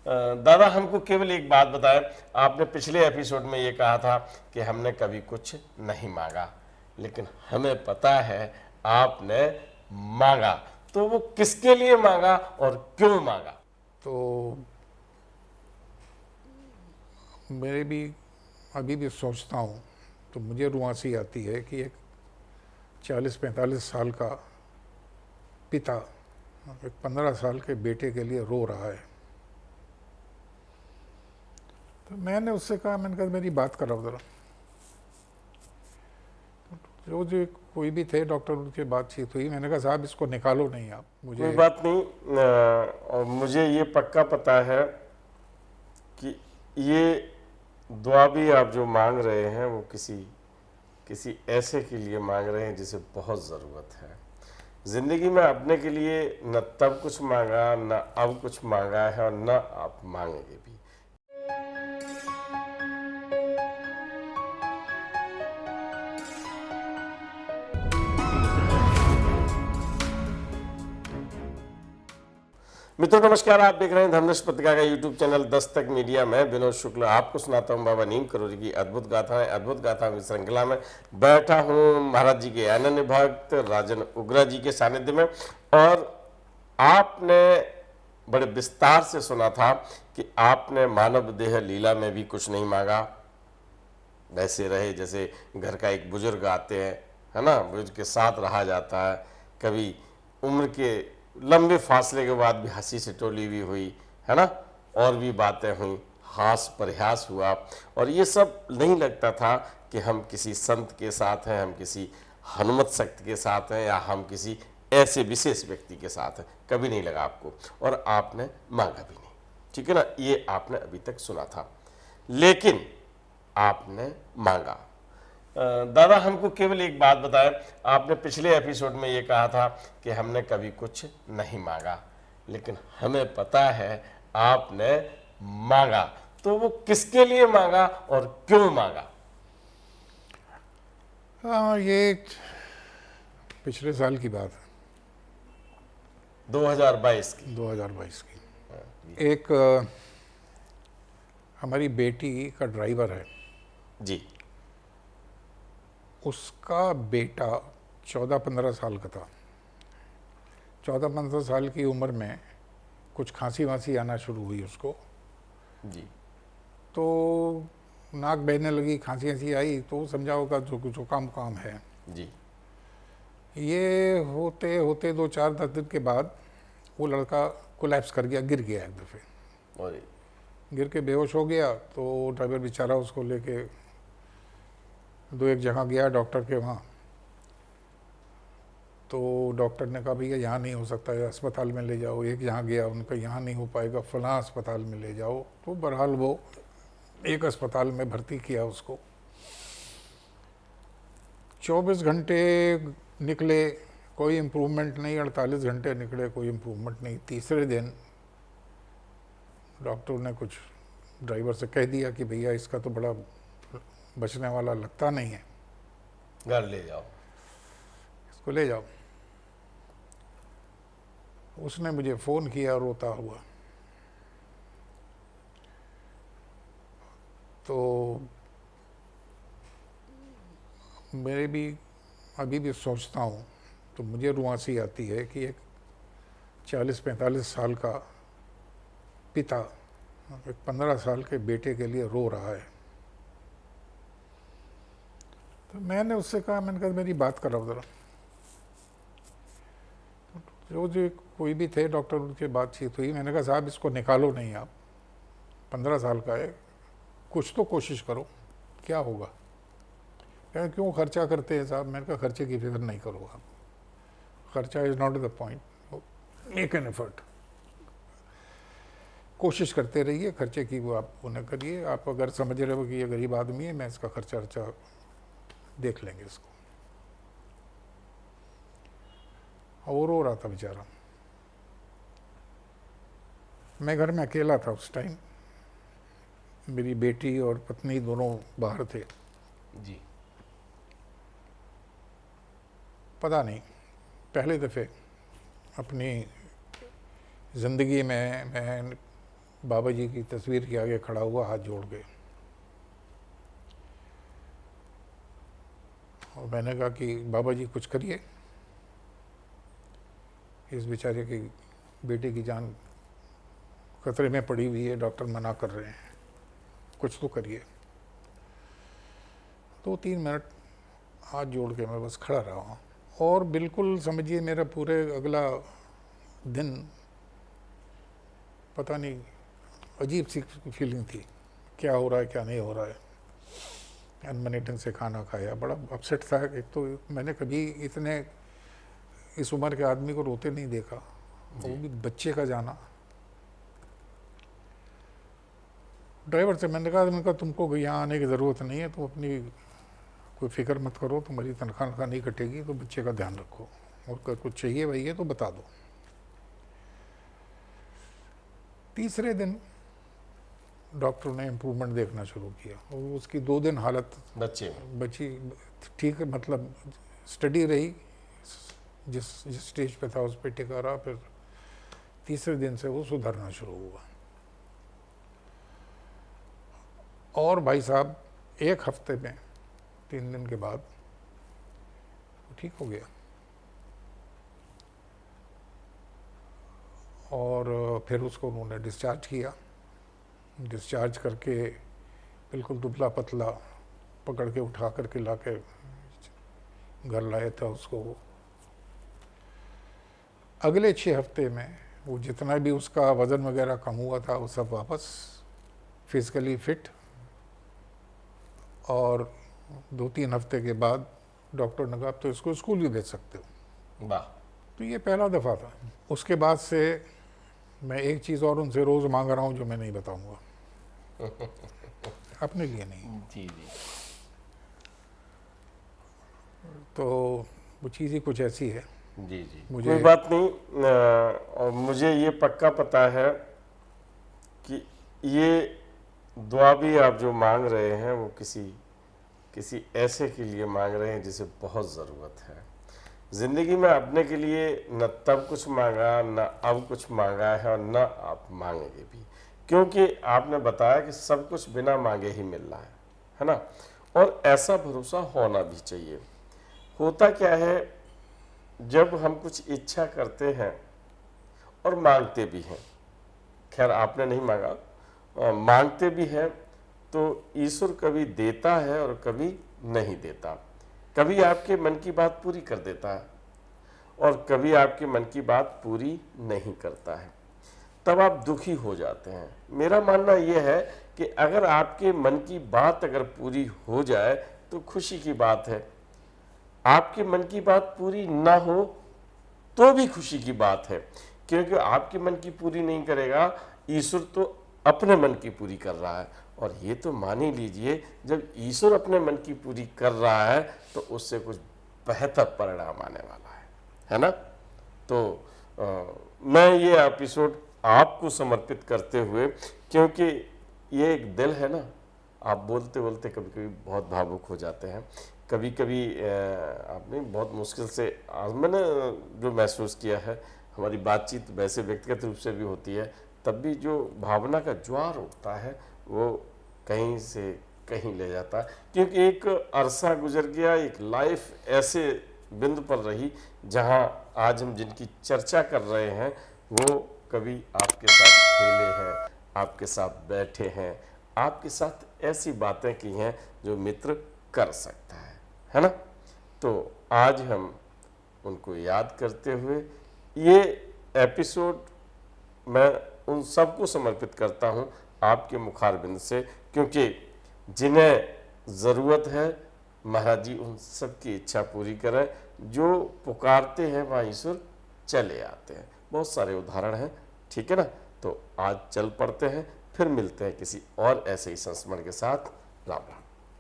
दादा हमको केवल एक बात बताएं। आपने पिछले एपिसोड में ये कहा था कि हमने कभी कुछ नहीं मांगा, लेकिन हमें पता है आपने मांगा। तो वो किसके लिए मांगा और क्यों मांगा? तो मेरे भी अभी भी सोचता हूँ तो मुझे रुआंसी आती है कि एक 40-45 साल का पिता एक 15 साल के बेटे के लिए रो रहा है। तो मैंने उससे कहा, मैंने कहा मेरी बात कराओ ज़रा। जो जो कोई भी थे डॉक्टर, उनके बातचीत हुई। मैंने कहा साहब इसको निकालो नहीं आप, कोई मुझे बात नहीं। और मुझे ये पक्का पता है कि ये दुआ भी आप जो मांग रहे हैं वो किसी किसी ऐसे के लिए मांग रहे हैं जिसे बहुत ज़रूरत है। ज़िंदगी में अपने के लिए न तब कुछ मांगा, न अब कुछ मांगा है, और न आप मांगेंगे भी। मित्रों नमस्कार, आप देख रहे हैं धर्मनिष्ठ पत्रिका का यूट्यूब चैनल दस्तक मीडिया में। विनोद शुक्ल आपको सुनाता हूं बाबा नीम करोड़ी की अद्भुत गाथाएं। अद्भुत गाथाओं की श्रृंखला में बैठा हूं महाराज जी के अनन्य भक्त राजन उग्रा जी के सानिध्य में। और आपने बड़े विस्तार से सुना था कि आपने मानव देह लीला में भी कुछ नहीं मांगा। वैसे रहे जैसे घर का एक बुजुर्ग आते हैं, है ना, बुजुर्ग के साथ रहा जाता है। कभी उम्र के लंबे फासले के बाद भी हंसी से टोली भी हुई, है ना, और भी बातें हुई, हास प्रयास हुआ। और ये सब नहीं लगता था कि हम किसी संत के साथ हैं, हम किसी हनुमत शक्ति के साथ हैं, या हम किसी ऐसे विशेष व्यक्ति के साथ हैं। कभी नहीं लगा आपको, और आपने मांगा भी नहीं। ठीक है ना, ये आपने अभी तक सुना था, लेकिन आपने मांगा। दादा हमको केवल एक बात बताएं। आपने पिछले एपिसोड में ये कहा था कि हमने कभी कुछ नहीं मांगा, लेकिन हमें पता है आपने मांगा। तो वो किसके लिए मांगा और क्यों मांगा? ये पिछले साल की बात है, 2022 की। 2022 की। एक हमारी बेटी का ड्राइवर है जी। उसका बेटा 14-15 साल का था। 14-15 साल की उम्र में कुछ खांसी वांसी आना शुरू हुई उसको। जी। तो नाक बहने लगी, खांसी वांसी आई, तो समझा होगा जो काम है। जी। ये होते होते 2-4-10 दिन के बाद वो लड़का कोलैप्स कर गया, गिर गया एक दफ़े। और गिर के बेहोश हो गया। तो ड्राइवर बेचारा उसको लेके 2-1 जगह गया डॉक्टर के वहाँ। तो डॉक्टर ने कहा भैया यहाँ नहीं हो सकता है, अस्पताल में ले जाओ। एक जहाँ गया, उनका यहाँ नहीं हो पाएगा, फलां अस्पताल में ले जाओ। तो बहरहाल वो एक अस्पताल में भर्ती किया उसको। 24 घंटे निकले, कोई इम्प्रूवमेंट नहीं। 48 घंटे निकले, कोई इम्प्रूवमेंट नहीं। तीसरे दिन डॉक्टर ने कुछ ड्राइवर से कह दिया कि भैया इसका तो बड़ा बचने वाला लगता नहीं है, घर ले जाओ, इसको ले जाओ। उसने मुझे फ़ोन किया रोता हुआ। तो मेरे भी अभी भी सोचता हूँ तो मुझे रुआंसी आती है कि एक 40-45 साल का पिता एक 15 साल के बेटे के लिए रो रहा है। तो मैंने उससे कहा, मैंने कहा मेरी बात कराओ ज़रा। जो जो कोई भी थे डॉक्टर, उनके बातचीत हुई। मैंने कहा साहब इसको निकालो नहीं आप, 15 साल का है, कुछ तो कोशिश करो, क्या होगा। क्या क्यों खर्चा करते हैं साहब? मैंने कहा खर्चे की फिक्र नहीं करो आप, खर्चा is not the point, make an effort, कोशिश करते रहिए, खर्चे की वो आप उन्हें करिए। आप अगर समझ रहे हो कि ये गरीब आदमी है, मैं इसका खर्चा वर्चा देख लेंगे इसको। और रो रहा था बेचारा। मैं घर में अकेला था उस टाइम, मेरी बेटी और पत्नी दोनों बाहर थे। जी। पता नहीं, पहले दफ़े अपनी ज़िंदगी में मैं बाबा जी की तस्वीर के आगे खड़ा हुआ, हाथ जोड़ के, और मैंने कहा कि बाबा जी कुछ करिए, इस बेचारे की बेटे की जान खतरे में पड़ी हुई है, डॉक्टर मना कर रहे हैं, कुछ तो करिए। 2-3 मिनट हाथ जोड़ के मैं बस खड़ा रहा, और बिल्कुल समझिए मेरा पूरे अगला दिन पता नहीं अजीब सी फीलिंग थी, क्या हो रहा है क्या नहीं हो रहा है। अनबने ढंग से खाना खाया, बड़ा अपसेट था। एक तो मैंने कभी इतने इस उम्र के आदमी को रोते नहीं देखा, वो भी बच्चे का जाना। ड्राइवर से मैंने कहा तुमको यहाँ आने की ज़रूरत नहीं है, तुम अपनी कोई फिक्र मत करो, तुम्हारी तनख्वाह नहीं कटेगी, तो बच्चे का ध्यान रखो, और अगर कुछ चाहिए वही है तो बता दो। तीसरे दिन डॉक्टर ने इम्प्रूवमेंट देखना शुरू किया, और उसकी 2 दिन हालत बची ठीक, मतलब स्टडी रही, जिस स्टेज पे था उस पर टिका रहा। फिर तीसरे दिन से वो सुधरना शुरू हुआ, और भाई साहब 1 हफ्ते में 3 दिन के बाद वो ठीक हो गया। और फिर उसको उन्होंने डिस्चार्ज किया। डिस्चार्ज करके बिल्कुल दुबला पतला पकड़ के उठा करके ला के घर लाया था उसको। अगले 6 हफ्ते में वो जितना भी उसका वज़न वगैरह कम हुआ था वो सब वापस फिजिकली फिट, और 2-3 हफ्ते के बाद डॉक्टर ने कहा तो इसको स्कूल भी भेज सकते हो। वाह। तो ये पहला दफ़ा था। उसके बाद से मैं एक चीज़ और उनसे रोज़ मांग रहा हूँ जो मैं नहीं बताऊँगा, अपने लिए नहीं। जी जी। तो वो चीज़ ही कुछ ऐसी है। जी जी, मुझे कोई बात नहीं। और मुझे ये पक्का पता है कि ये दुआ भी आप जो मांग रहे हैं वो किसी ऐसे के लिए मांग रहे हैं जिसे बहुत ज़रूरत है। ज़िंदगी में अपने के लिए न तब कुछ मांगा, न अब कुछ मांगा है, और न आप मांगेंगे भी, क्योंकि आपने बताया कि सब कुछ बिना मांगे ही मिल रहा है ना। और ऐसा भरोसा होना भी चाहिए। होता क्या है, जब हम कुछ इच्छा करते हैं और मांगते भी हैं, खैर आपने नहीं मांगा, मांगते भी हैं, तो ईश्वर कभी देता है और कभी नहीं देता। कभी आपके मन की बात पूरी कर देता है और कभी आपके मन की बात पूरी नहीं करता है, तब आप दुखी हो जाते हैं। मेरा मानना यह है कि अगर आपके मन की बात अगर पूरी हो जाए तो खुशी की बात है, आपके मन की बात पूरी ना हो तो भी खुशी की बात है, क्योंकि आपके मन की पूरी नहीं करेगा, ईश्वर तो अपने मन की पूरी कर रहा है। और ये तो मान ही लीजिए, जब ईश्वर अपने मन की पूरी कर रहा है तो उससे कुछ बेहतर परिणाम आने वाला है ना। तो मैं ये एपिसोड आपको समर्पित करते हुए, क्योंकि ये एक दिल है ना, आप बोलते बोलते कभी कभी बहुत भावुक हो जाते हैं। कभी कभी आपने बहुत मुश्किल से, मैंने जो महसूस किया है, हमारी बातचीत वैसे व्यक्तिगत रूप से भी होती है, तब भी जो भावना का ज्वार उठता है वो कहीं से कहीं ले जाता है। क्योंकि एक अरसा गुजर गया, एक लाइफ ऐसे बिंदु पर रही जहां आज हम जिनकी चर्चा कर रहे हैं वो कभी आपके साथ खेले हैं, आपके साथ बैठे हैं, आपके साथ ऐसी बातें की हैं जो मित्र कर सकता है ना। तो आज हम उनको याद करते हुए ये एपिसोड मैं उन सबको समर्पित करता हूं आपके मुखारबिंद से, क्योंकि जिन्हें ज़रूरत है महाराज जी उन सबकी इच्छा पूरी करें। जो पुकारते हैं वहाँ ईश्वर चले आते हैं। बहुत सारे उदाहरण हैं, ठीक है ना। तो आज चल पड़ते हैं, फिर मिलते हैं किसी और ऐसे ही संस्मरण के साथ। राम राम।